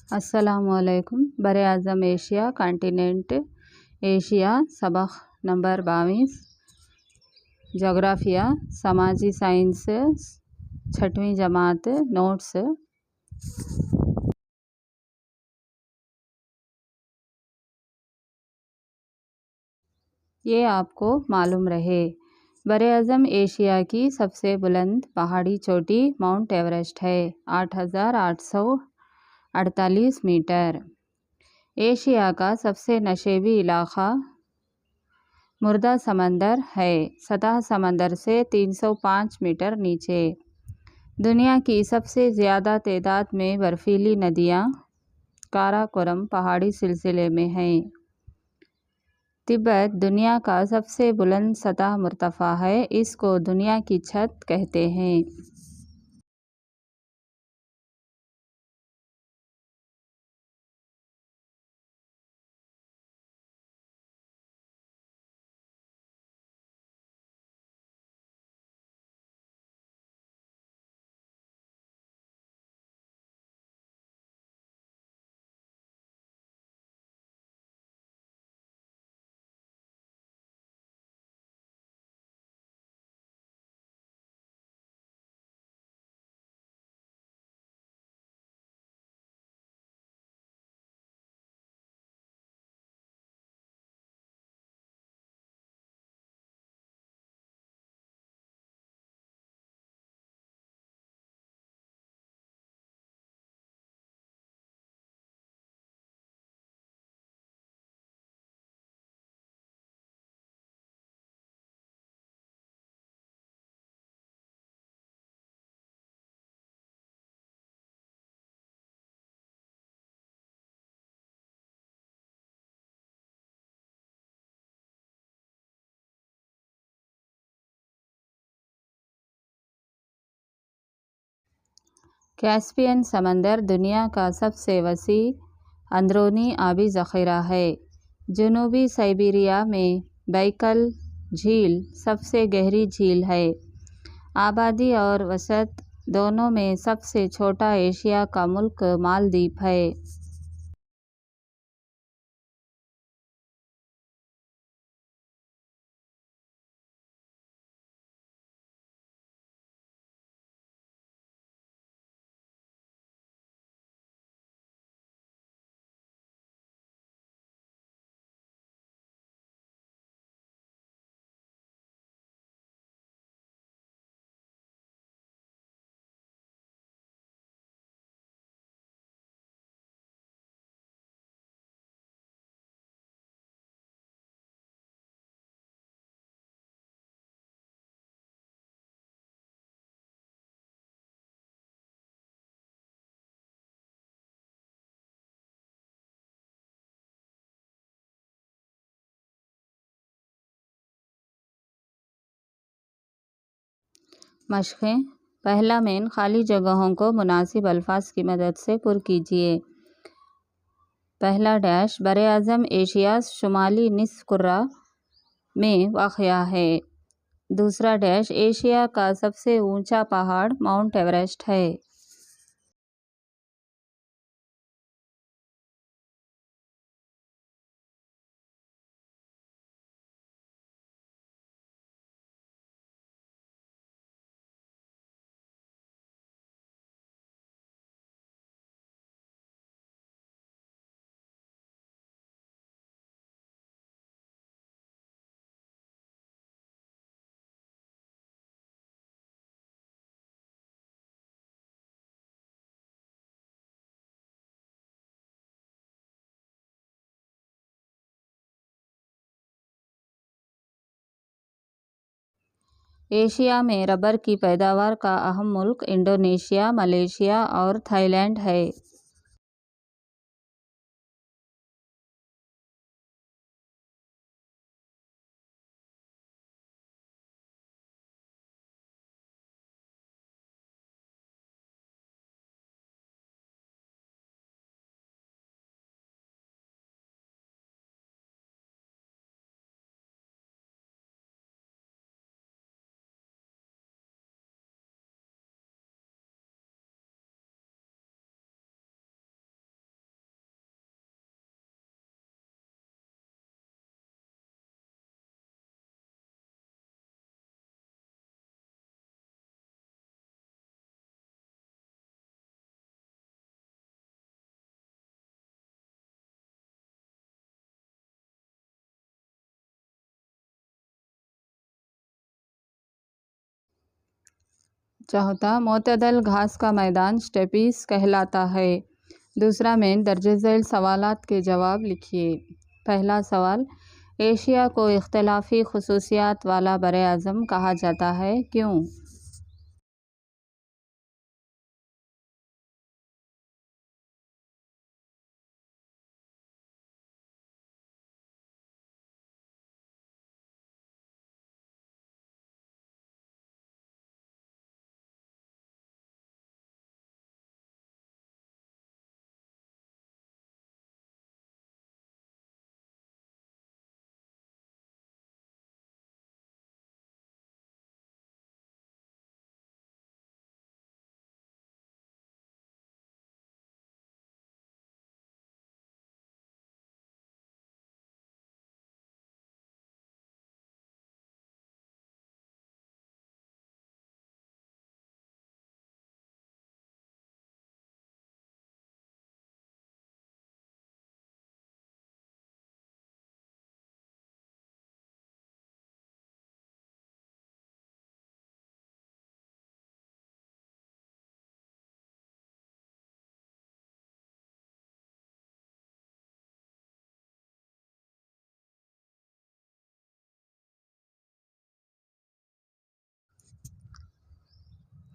अस्सलामुअलैकुम। बर-ए-आज़म Asia continent Asia सबक number 22 जोग्राफिया समाजी साइंसेस 6वीं जमात नोट्स। ये आपको मालूम रहे, बर-ए-आज़म एशिया की सबसे बुलंद पहाड़ी चोटी माउंट एवरेस्ट है, 8,848 मीटर। एशिया का सबसे नशेबी इलाक़ा मुर्दा समंदर है, सतह समंदर से 305 मीटर नीचे। दुनिया की सबसे ज़्यादा तादाद में बर्फीली नदियाँ काराकोरम पहाड़ी सिलसिले में हैं। तिब्बत दुनिया का सबसे बुलंद सतह मुर्तफ़ा है, इसको दुनिया की छत कहते हैं। कैस्पियन समंदर दुनिया का सबसे वसी अंदरूनी आबी ज़ख़ीरा है। जनूबी साइबेरिया में बैकल झील सबसे गहरी झील है। आबादी और वसअत दोनों में सबसे छोटा एशिया का मुल्क मालदीव है। मशक़ें। पहला मेन खाली जगहों को मुनासिब अल्फाज की मदद से पुर कीजिए। पहला डैश बर-ए-आज़म एशिया शुमाली निस्फ़ कुर्रा में वाक़या है। दूसरा डैश एशिया का सबसे ऊंचा पहाड़ माउंट एवरेस्ट है। एशिया में रबर की पैदावार का अहम मुल्क इंडोनेशिया, मलेशिया और थाईलैंड है। चौथा, मोतदल घास का मैदान स्टेपीज कहलाता है। दूसरा में दर्ज झैल सवालात के जवाब लिखिए। पहला सवाल, एशिया को इख्तलाफी खुसूसियात वाला बरे-आज़म कहा जाता है, क्यों?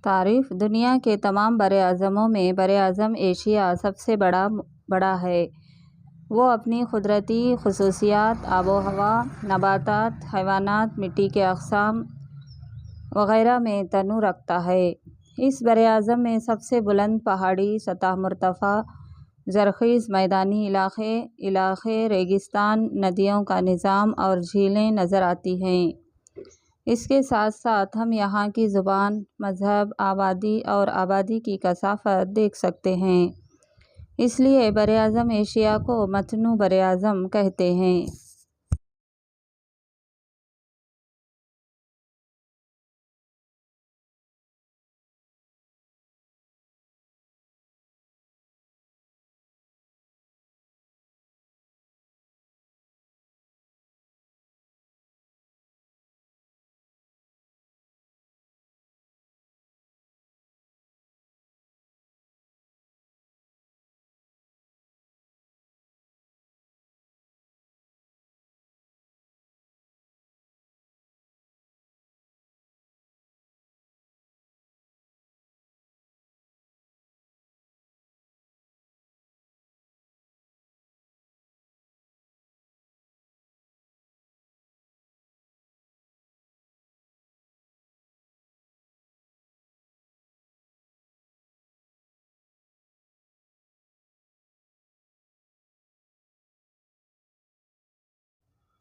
तारीफ, दुनिया के तमाम बरे-आज़मों में बरे-आज़म एशिया सबसे बड़ा है। वो अपनी कुदरती खुसूसियात, आबो-हवा, नबातात, हैवानात, मिट्टी के अक़साम वग़ैरह में तनों रखता है। इस बरे-आज़म में सबसे बुलंद पहाड़ी सतह, मुर्तफ़ा ज़रख़ीज़ मैदानी इलाक़े, रेगिस्तान, नदियों का निज़ाम और झीलें नज़र आती हैं। इसके साथ साथ हम यहाँ की ज़ुबान, मज़हब, आबादी की कसाफ़त देख सकते हैं। इसलिए बरे-आज़म एशिया को मतनू बरे-आज़म कहते हैं।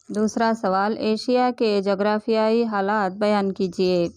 दूसरा सवाल, एशिया के जोग्राफियाई हालात बयान कीजिए।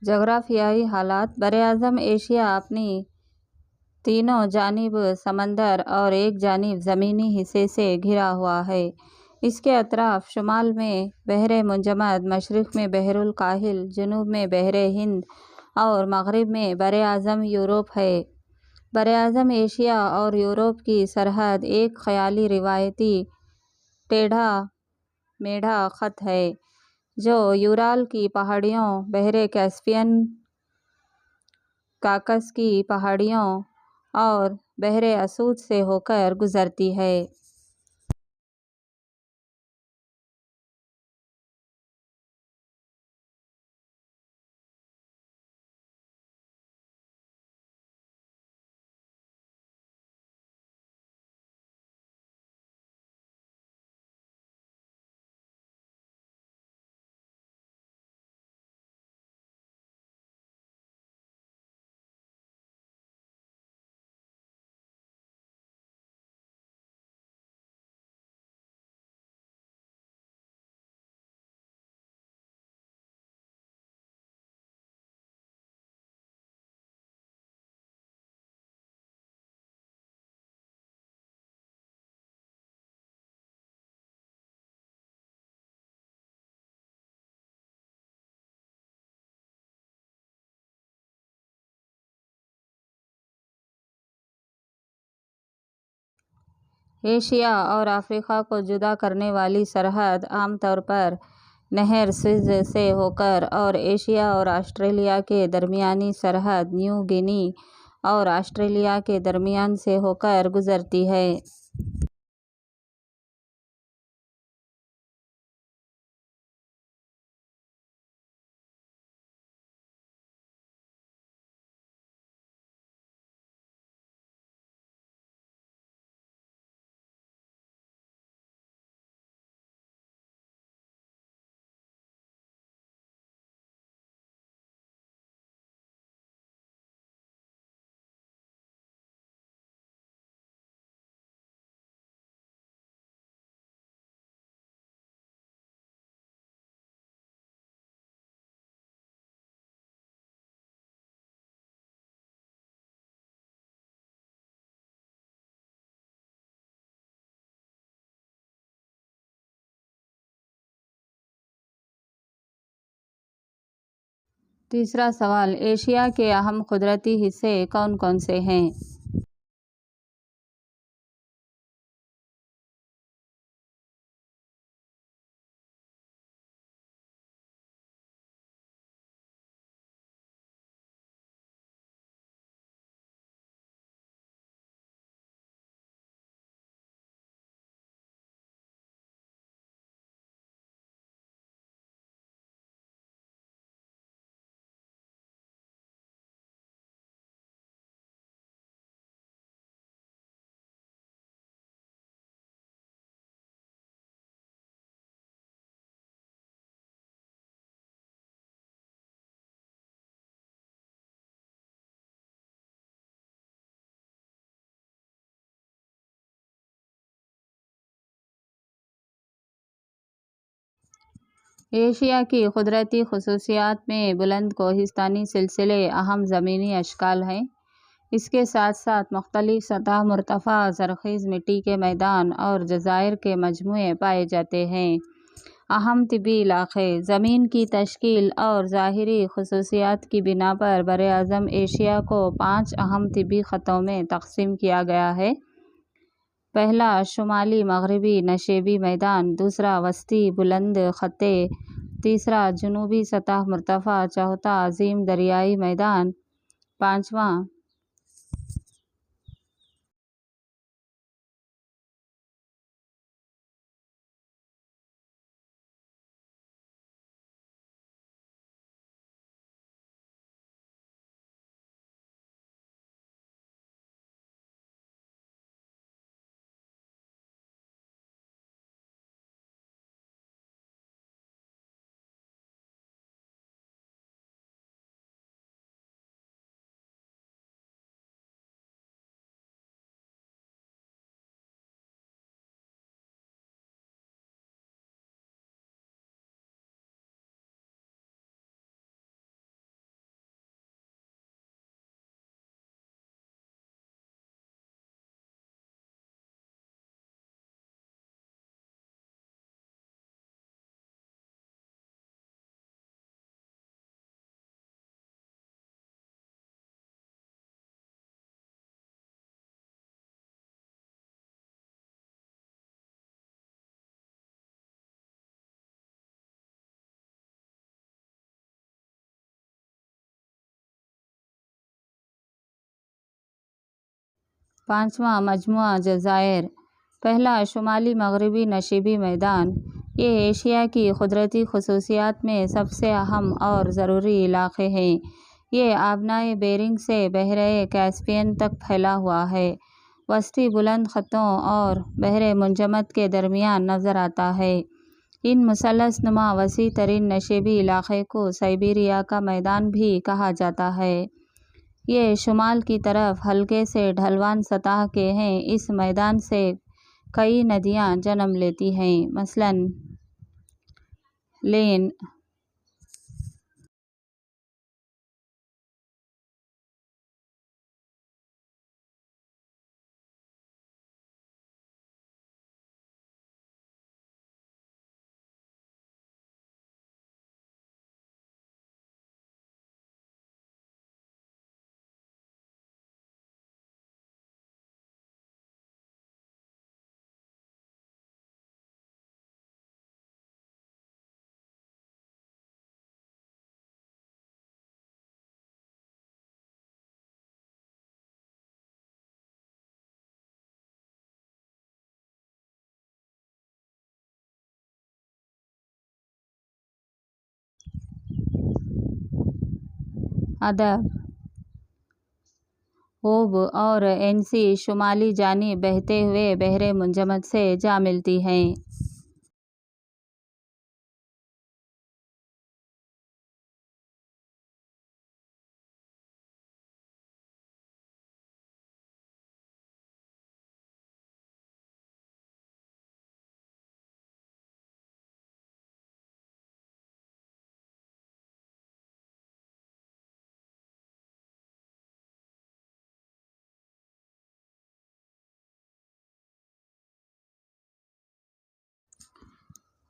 जोग्राफियाई हालात, बरे-आज़म एशिया अपनी तीनों जानिब समंदर और एक जानिब ज़मीनी हिस्से से घिरा हुआ है। इसके अतराफ शुमाल में बहरे मुंजमद, मशरिक़ में बहरुल काहिल, जुनूब में बहरे हिंद और मग़रिब में बरे-आज़म यूरोप है। बरे-आज़म एशिया और यूरोप की सरहद एक ख़याली रिवायती टेढ़ा मेढ़ा ख़त है जो यूराल की पहाड़ियों, बहरे कैस्पियन, काकस की पहाड़ियों और बहरे असूद से होकर गुजरती है। एशिया और अफ्रीका को जुदा करने वाली सरहद आमतौर पर नहर स्विज़ से होकर और एशिया और ऑस्ट्रेलिया के दरमियानी सरहद न्यू गिनी और ऑस्ट्रेलिया के दरमियान से होकर गुजरती है। तीसरा सवाल, एशिया के अहम कुदरती हिस्से कौन कौन से हैं? एशिया की कुदरती खसूसियात में बुलंद कोहिस्तानी सिलसिले अहम ज़मीनी अशकाल हैं। इसके साथ साथ मुख्तलिफ सतह मुर्तफ़ा ज़रख़ीज़ मिट्टी के मैदान और जज़ायर के मजमूए पाए जाते हैं। अहम तिबी इलाक़े ज़मीन की तश्कील और ज़ाहिरी खसूसियात की बिना पर बरअज़म एशिया को 5 अहम तिबी ख़त्ों में तक़सीम किया गया है। पहला शुमाली मग़रिबी नशेबी मैदान, दूसरा वस्ती बुलंद ख़त्े, तीसरा जुनूबी सतह मुर्तफ़ा, चौथा अज़ीम दरियाई मैदान, पाँचवां पाँचवा मजमुआ जज़ायर। पहला शुमाली मगरबी नशीबी मैदान। ये एशिया की कुदरती खसूसियात में सबसे अहम और ज़रूरी इलाक़े हैं। ये आबनाए बेरिंग से बहरे कैस्पियन तक फैला हुआ है। वस्ती बुलंद ख़त्तों और बहरे मुंजमद के दरमियान नज़र आता है। इन मुसलस नुमा वसी तरीन नशीबी इलाक़े को साइबेरिया का मैदान भी कहा जाता है। ये शुमाल की तरफ हल्के से ढलवान सतह के हैं। इस मैदान से कई नदियाँ जन्म लेती हैं, मसलन लेन, अदब, ओब और एनसी शुमाली जानिब बहते हुए बहरे मुंजमद से जा मिलती हैं।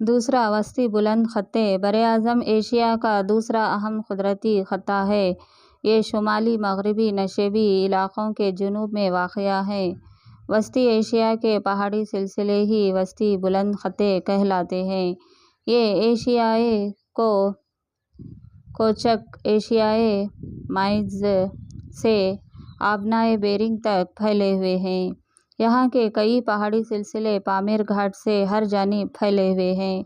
दूसरा वस्ती बुलंद ख़त्ते बर-ए-आज़म एशिया का दूसरा अहम कुदरती ख़त्ता है। ये शुमाली मगरबी नशेबी इलाक़ों के जुनूब में वाक़या है। वस्ती एशिया के पहाड़ी सिलसिले ही वस्ती बुलंद ख़त्ते कहलाते हैं। ये एशियाए को कोचक एशियाए माइज़ से आबनाए बेरिंग तक फैले हुए हैं। यहाँ के कई पहाड़ी सिलसिले पामीर घाट से हर जानिब फैले हुए हैं।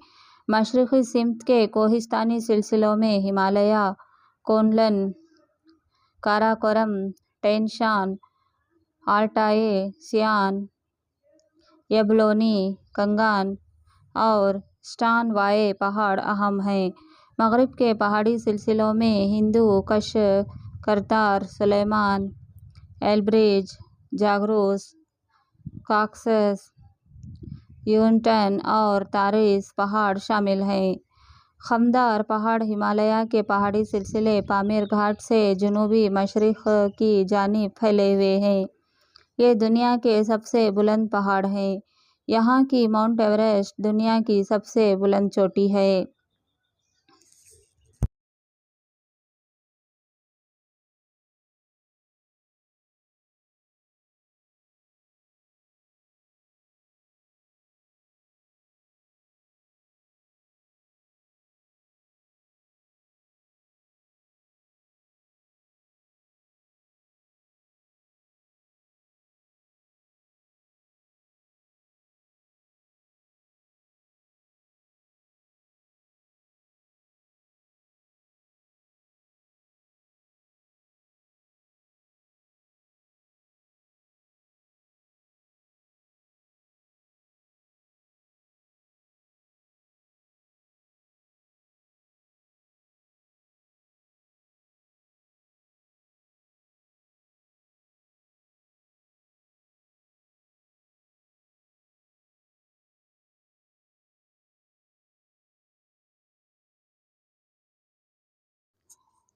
मशरक़ी सिमत के कोहिस्तानी सिलसिलों में हिमालय, कोनलन, काराकोरम, टैन शान, आल्टाई, सियान, यबलोनी, कंगान और स्टानवाए पहाड़ अहम हैं। मग़रिब के पहाड़ी सिलसिलों में हिंदू कश, करतार, सुलेमान, एलब्रेज, जागरोस, कॉक्सस, यूनटन और तारिस पहाड़ शामिल हैं। खमदार पहाड़ हिमालय के पहाड़ी सिलसिले पामीर घाट से जुनूबी मशरिक़ की जानिब फैले हुए हैं। ये दुनिया के सबसे बुलंद पहाड़ हैं। यहाँ की माउंट एवरेस्ट दुनिया की सबसे बुलंद चोटी है।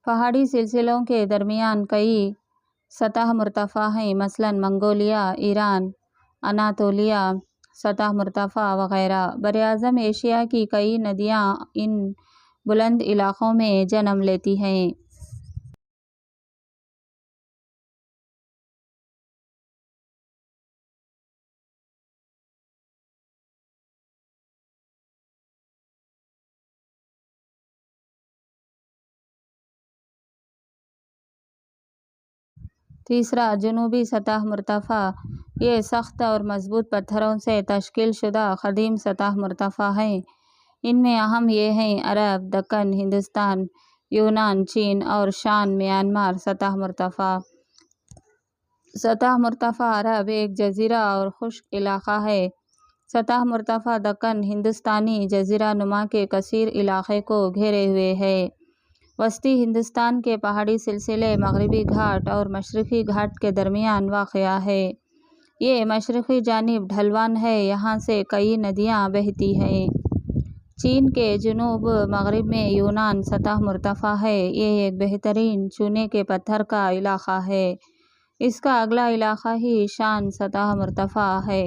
पहाड़ी सिलसिलों के दरमियान कई सतह मुर्तफ़ा हैं, मसलन मंगोलिया, ईरान, अनातोलिया सतह मुर्तफ़ा वग़ैरह। बर-ए-आज़म एशिया की कई नदियाँ इन बुलंद इलाक़ों में जन्म लेती हैं। तीसरा, जुनूबी सतह मुर्तफ़ा। ये सख्त और मजबूत पत्थरों से तश्कील शुदा क़दीम सतह मुर्तफ़ा हैं। इनमें अहम ये हैं: अरब, दक्कन, हिंदुस्तान, यूनान, चीन और शान म्यांमार सतह मुर्तफ़ा। सतह मुर्तफ़ा अरब एक जज़ीरा और खुश्क इलाक़ा है। सतह मुर्तफ़ा दक्कन हिंदुस्तानी जज़ीरा नुमा के कसीर इलाक़े को घेरे हुए है। वस्ती हिंदुस्तान के पहाड़ी सिलसिले मगरबी घाट और मशरक़ी घाट के दरमियान वाक़या है। ये मशरक़ी जानिब ढलवान है, यहाँ से कई नदियाँ बहती हैं। चीन के जुनूब मगरिब में यूनान सतह मुर्तफ़ा है। ये एक बेहतरीन चूने के पत्थर का इलाक़ा है। इसका अगला इलाक़ा ही शान सतह मुर्तफ़ा है।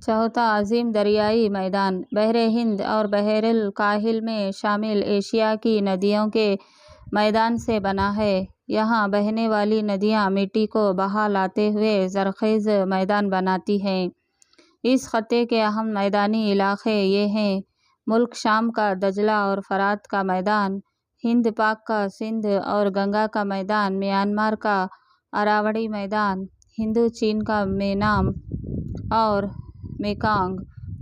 चौथा, अजीम दरियाई मैदान। बहर हिंद और बहरुल काहिल में शामिल एशिया की नदियों के मैदान से बना है। यहाँ बहने वाली नदियाँ मिट्टी को बहा लाते हुए ज़रख़ेज़ मैदान बनाती हैं। इस ख़त्ते के अहम मैदानी इलाक़े ये हैं: मुल्क शाम का दजला और फ़रात का मैदान, हिंद पाक का सिंध और गंगा का मैदान, म्यांमार का अरावड़ी मैदान, हिंदू चीन का मेनाम और मेकांग,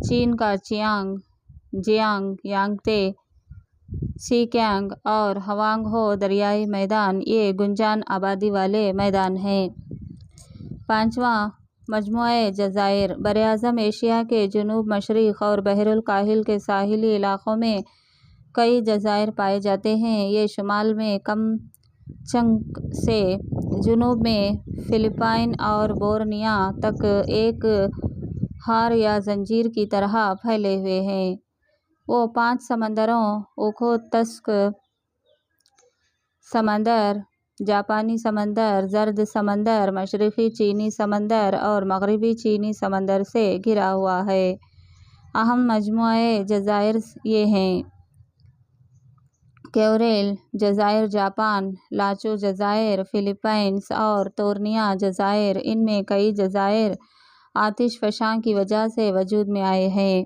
चीन का चियांग, जियांग, यांगते, सीक्यांग और हवांगहो दरियाई मैदान ये गुंजान आबादी वाले मैदान हैं। पाँचवां, मजमूआ जज़ाइर। बरआज़म एशिया के जुनूब मशरिक़ और बहरुल काहिल के साहिली इलाक़ों में कई जज़ाइर पाए जाते हैं। ये शुमाल में कमचंग से जुनूब में फ़िलिपाइन और बोर्निया तक एक हार या जंजीर की तरह फैले हुए हैं। वो 5 समंदरों ओखोत्स्क समंदर, जापानी समंदर, जर्द समंदर, मशरक़ी चीनी समंदर और मगरबी चीनी समंदर से घिरा हुआ है। अहम मजमूआ जज़ाइर ये हैं: कैरेल जज़ाइर जापान, लाचो जज़ाइर फ़िलीपींस और तोर्निया जज़ाइर। इनमें कई जज़ाइर आतिश फ़शां की वजह से वजूद में आए हैं।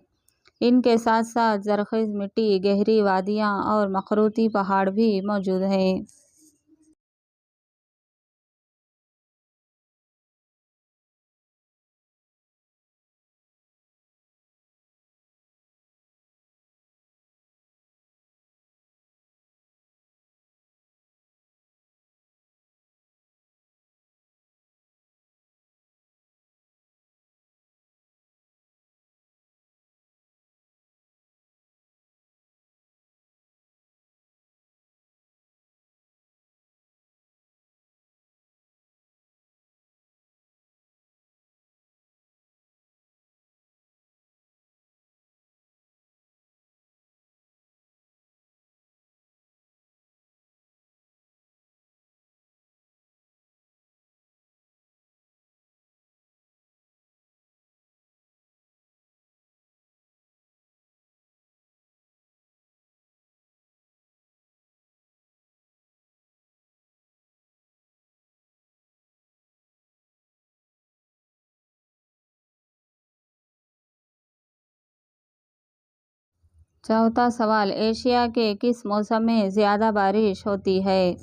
इनके साथ साथ ज़रख़ेज़ मिट्टी, गहरी वादियाँ और मखरूती पहाड़ भी मौजूद हैं। चौथा सवाल, एशिया के किस मौसम में ज़्यादा बारिश होती है?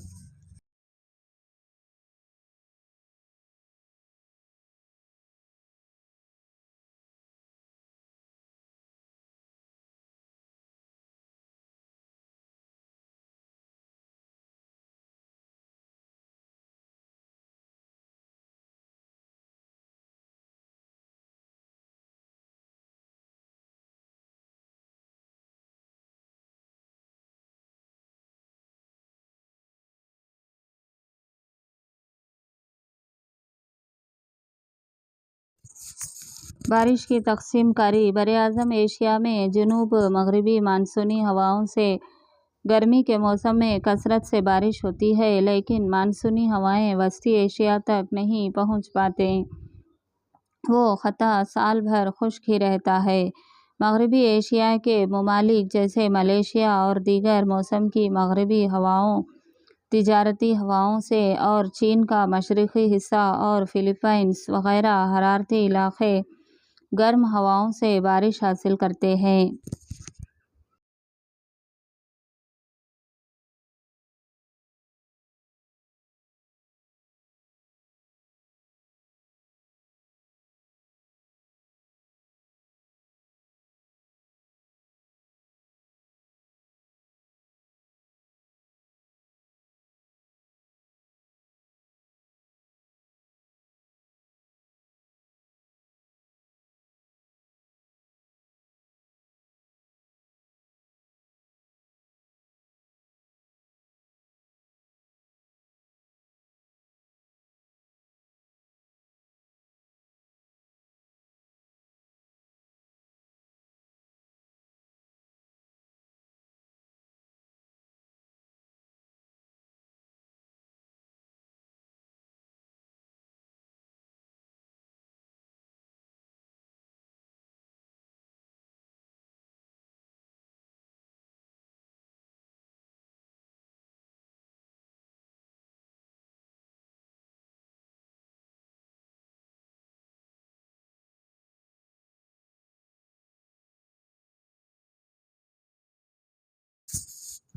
बारिश की तकसीम कारी बरआज़म एशिया में जनूब मगरबी मानसूनी हवाओं से गर्मी के मौसम में कसरत से बारिश होती है, लेकिन मानसूनी हवाएं वस्ती एशिया तक नहीं पहुंच पाते। वो ख़त्ता साल भर खुश्क ही रहता है। मगरबी एशिया के ममालिक जैसे मलेशिया और दीगर मौसम की मगरबी हवाओं, तिजारती हवाओं से और चीन का मशरक़ी हिस्सा और फ़िलीपींस वग़ैरह हरारती इलाक़े गर्म हवाओं से बारिश हासिल करते हैं।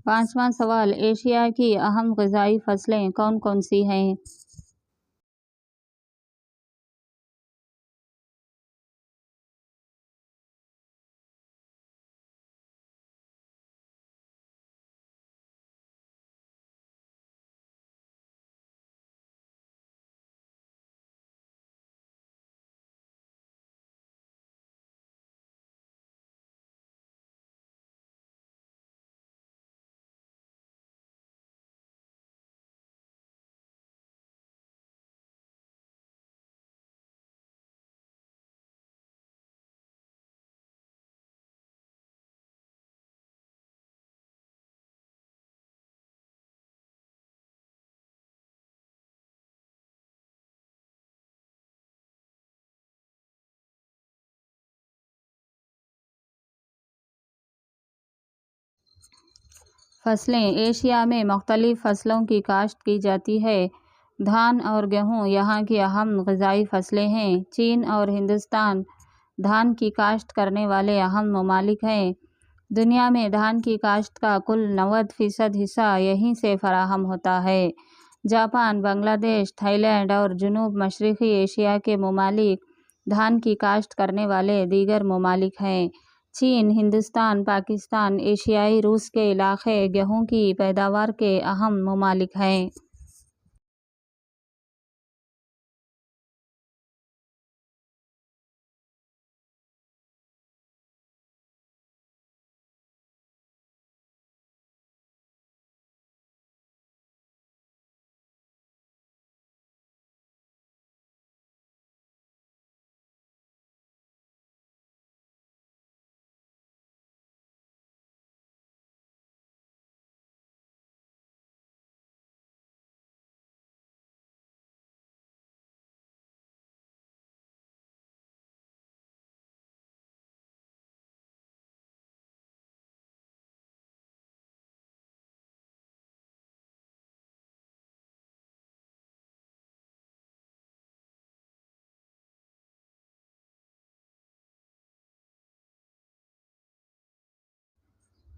5वां सवाल, एशिया की अहम ग़िज़ाई फसलें कौन कौन सी हैं? फसलें, एशिया में मुख्तलिफ़ फसलों की काश्त की जाती है। धान और गेहूँ यहाँ की अहम ग़िज़ाई फसलें हैं। चीन और हिंदुस्तान धान की काश्त करने वाले अहम ममालिक हैं। दुनिया में धान की काश्त का कुल 90% हिस्सा यहीं से फ़राहम होता है। जापान, बांग्लादेश, थाईलैंड और जनूब मशरक़ी एशिया के ममालिक धान की काश्त करने वाले दीगर ममालिक हैं। चीन, हिंदुस्तान, पाकिस्तान, एशियाई रूस के इलाक़े गेहूँ की पैदावार के अहम ममालिक हैं।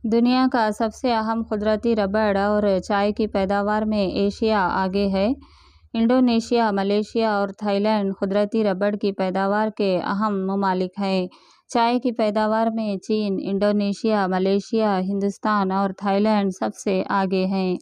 दुनिया का सबसे अहम कुदरती रबड़ और चाय की पैदावार में एशिया आगे है। इंडोनेशिया, मलेशिया और थाईलैंड कुदरती रबड़ की पैदावार के अहम ममालिक हैं। चाय की पैदावार में चीन, इंडोनेशिया, मलेशिया, हिंदुस्तान और थाईलैंड सबसे आगे हैं।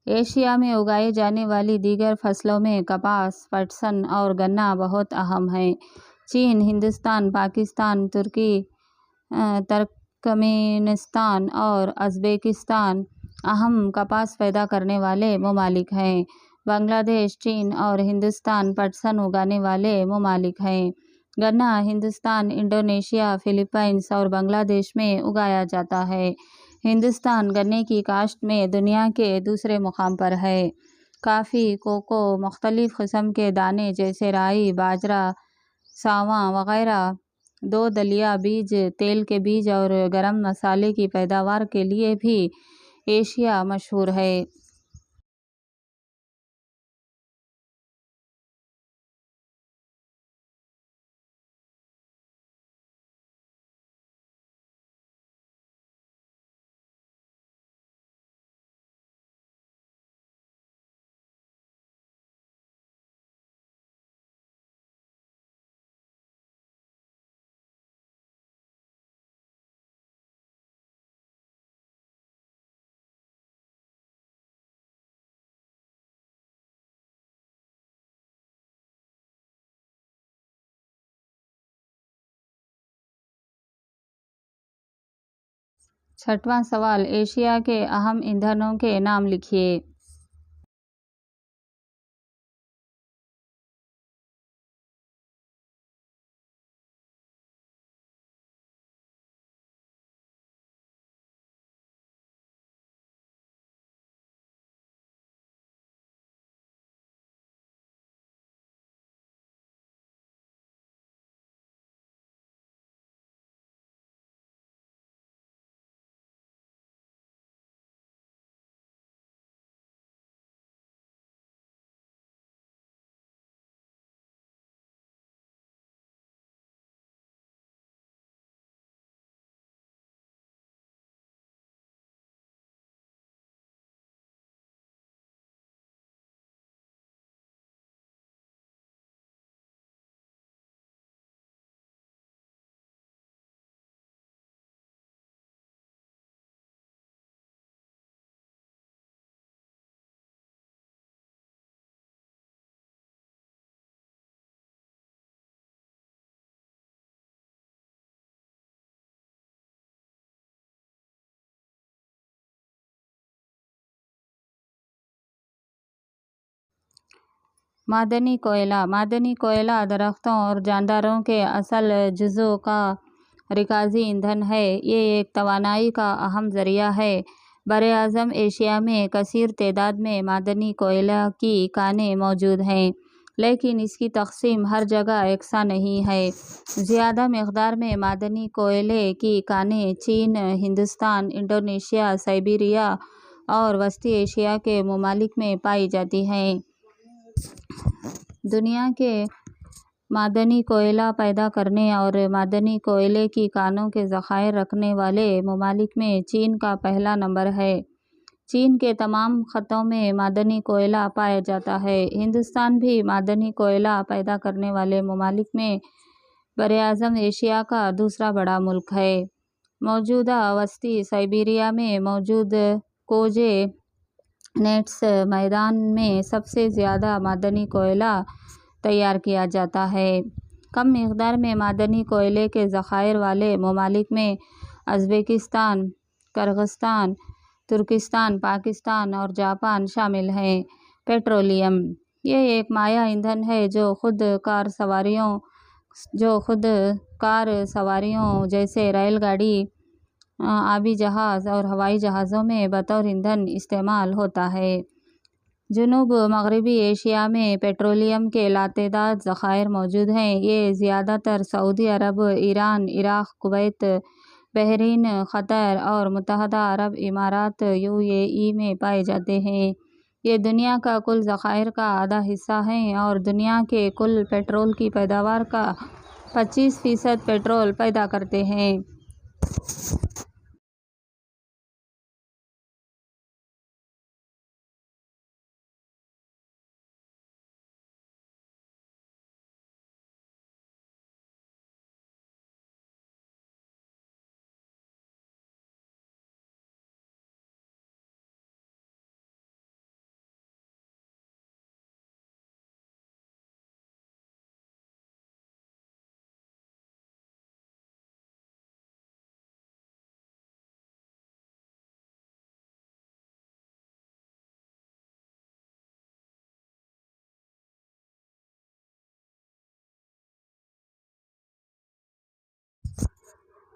एशिया में उगाई जाने वाली दीगर फसलों में कपास, पटसन और गन्ना बहुत अहम हैं। चीन, हिंदुस्तान, पाकिस्तान, तुर्की, तुर्कमेनिस्तान और उज़्बेकिस्तान अहम कपास पैदा करने वाले ममालिक हैं। बांग्लादेश, चीन और हिंदुस्तान पटसन उगाने वाले ममालिक हैं। गन्ना हिंदुस्तान, इंडोनेशिया, फिलीपींस और बांग्लादेश में उगाया जाता है। हिंदुस्तान गन्ने की काश्त में दुनिया के दूसरे मुकाम पर है। कॉफ़ी, कोको, मुख्तलिफ किस्म के दाने जैसे राई, बाजरा, सांवा वगैरह, दो दलिया बीज, तेल के बीज और गरम मसाले की पैदावार के लिए भी एशिया मशहूर है। 6वां सवाल, एशिया के अहम ईंधनों के नाम लिखिए। मादनी कोयला। मादनी कोयला दरख्तों और जानदारों के असल जुज़ों का रिकाजी ईंधन है। ये एक तवानाई का अहम ज़रिया है। बरआज़म एशिया में कसीर तादाद में मादनी कोयला की खानें मौजूद हैं, लेकिन इसकी तक़सीम हर जगह एकसा नहीं है। ज़्यादा मक़दार में मादनी कोयले की खानें चीन, हिंदुस्तान, इंडोनेशिया, साइबेरिया और वस्ती एशिया के ममालिक में पाई जाती हैं। दुनिया के मादनी कोयला पैदा करने और मादनी कोयले की खानों के ज़खायर रखने वाले ममालिक में चीन का पहला नंबर है। चीन के तमाम ख़त्ों में मादनी कोयला पाया जाता है। हिंदुस्तान भी मादनी कोयला पैदा करने वाले ममालिक में बरआज़म एशिया का दूसरा बड़ा मुल्क है। मौजूदा वस्ती साइबेरिया में मौजूद कोजे नेट्स मैदान में सबसे ज़्यादा मादनी कोयला तैयार किया जाता है। कम मक़दार में मादनी कोयले के ज़खायर वाले ममालिक में उज़्बेकिस्तान, किर्गिस्तान, तुर्किस्तान, पाकिस्तान और जापान शामिल हैं। पेट्रोलियम। ये एक माया ईंधन है जो खुद कार सवारियों जैसे रेलगाड़ी, आबी जहाज़ और हवाई जहाज़ों में बतौर ईंधन इस्तेमाल होता है। जनूब मगरबी एशिया में पेट्रोलियम के लातेदार ज़खायर मौजूद हैं। ये ज़्यादातर Saudi Arab, Iran, Iraq, Kuwait, Bahrain, Qatar और मुत्तहदा अरब इमारात UAE में पाए जाते हैं। ये दुनिया का कुल ज़खायर का आधा हिस्सा हैं और दुनिया के कुल पेट्रोल की पैदावार का 25% पेट्रोल पैदा करते हैं।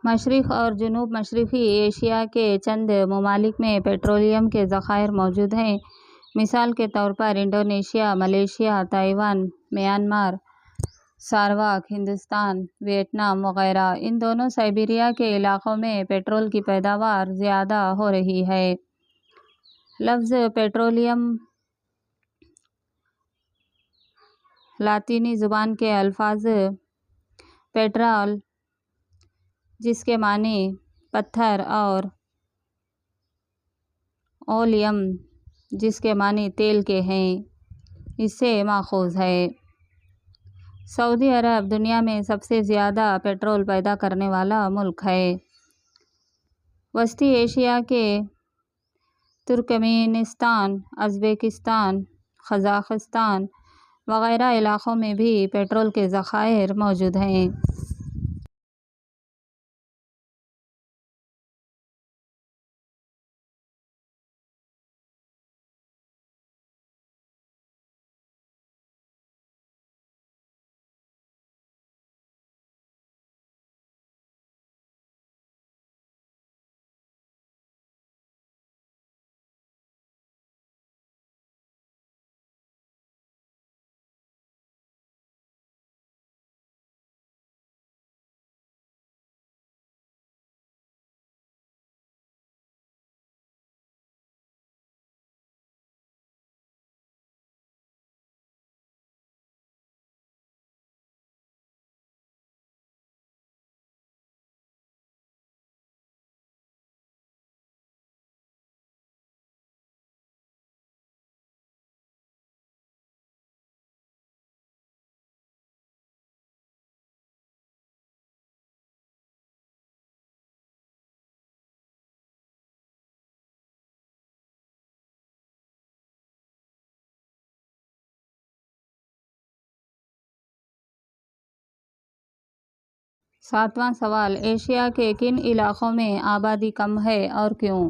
मशरिक़ और जनूब मशरक़ी एशिया के चंद ममालिक में पेट्रोलियम के ज़खायर मौजूद हैं। मिसाल के तौर पर Indonesia, Malaysia, Taiwan, Myanmar, Sarawak, Hindustan, Vietnam वगैरह। इन दोनों साइबेरिया के इलाक़ों में पेट्रोल की पैदावार ज़्यादा हो रही है। लफ्ज़ पेट्रोलियम लातीनी ज़ुबान के अल्फाज पेट्रोल, जिसके मानी पत्थर, और ओलियम, जिसके मानी तेल के हैं, इससे माखूज़ है। सऊदी अरब दुनिया में सबसे ज़्यादा पेट्रोल पैदा करने वाला मुल्क है। वस्ती एशिया के तुर्कमेनिस्तान, उज़्बेकिस्तान, कज़ाख़स्तान वगैरह इलाक़ों में भी पेट्रोल के ज़खायर मौजूद हैं। सातवां सवाल, एशिया के किन इलाक़ों में आबादी कम है और क्यों?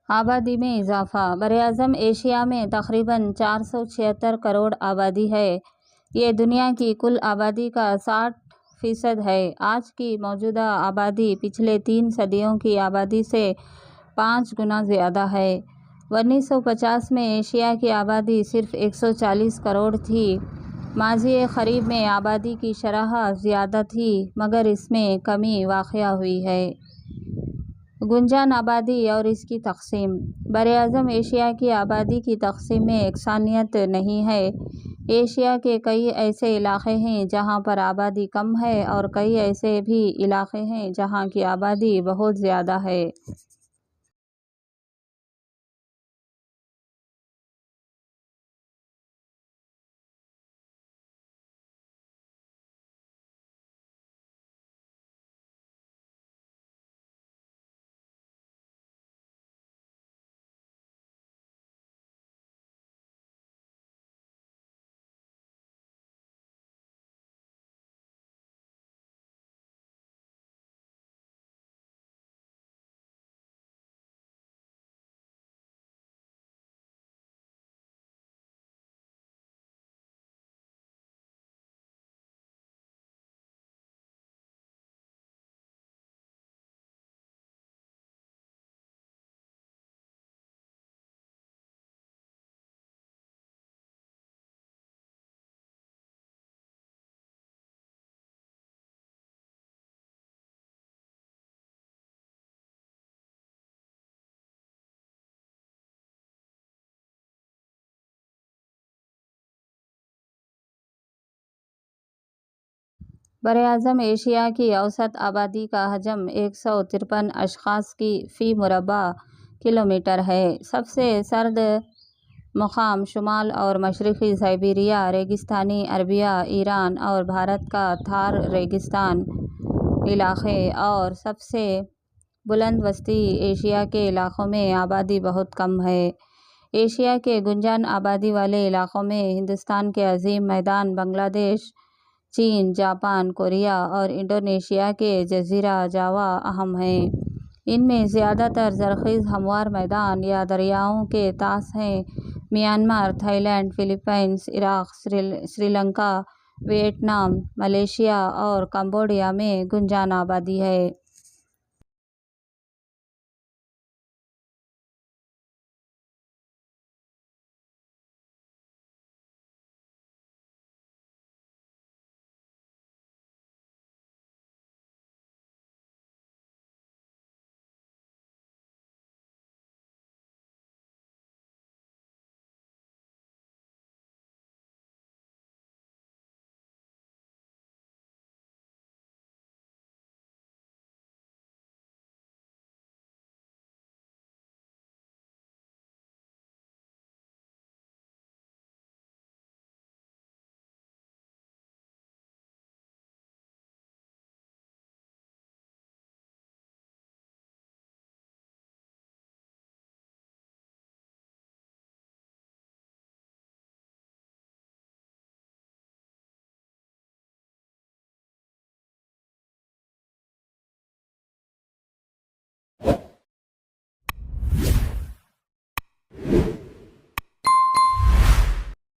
आबादी में इजाफ़ा। बरअज़म एशिया में तक़रीबन 476 करोड़ आबादी है। ये दुनिया की कुल आबादी का 60% है। आज की मौजूदा आबादी पिछले 3 सदियों की आबादी से 5 गुना ज़्यादा है। 1950 में एशिया की आबादी सिर्फ 140 करोड़ थी। माज़ी क़रीब में आबादी की शरह ज़्यादा थी, मगर इसमें कमी वाक़या हुई है। गुंजान आबादी और इसकी तक़सीम। बरअज़म एशिया की आबादी की तक़सीम में एकसानियत नहीं है। एशिया के कई ऐसे इलाक़े हैं जहाँ पर आबादी कम है और कई ऐसे भी इलाक़े हैं जहाँ की आबादी बहुत ज़्यादा है। बरआज़म एशिया की औसत आबादी का हजम 153 अशख़ास की फ़ी मुरबा किलोमीटर है। सबसे सर्द मुक़ाम शुमाल और मशरक़ी साइबेरिया, रेगिस्तानी अरबिया, ईरान और भारत का थार रेगिस्तान इलाक़े और सबसे बुलंद वस्ती एशिया के इलाक़ों में आबादी बहुत कम है। एशिया के गुंजान आबादी वाले इलाक़ों में हिंदुस्तान के अज़ीम मैदान, बांग्लादेश, चीन, जापान, कोरिया और इंडोनेशिया के जज़ीरा जावा अहम हैं। इनमें ज़्यादातर ज़रख़ीज़ हमवार मैदान या दरियाओं के तास हैं। Myanmar, Thailand, Philippines, Iraq, Sri Lanka, Vietnam, Malaysia और कंबोडिया में गुंजान आबादी है।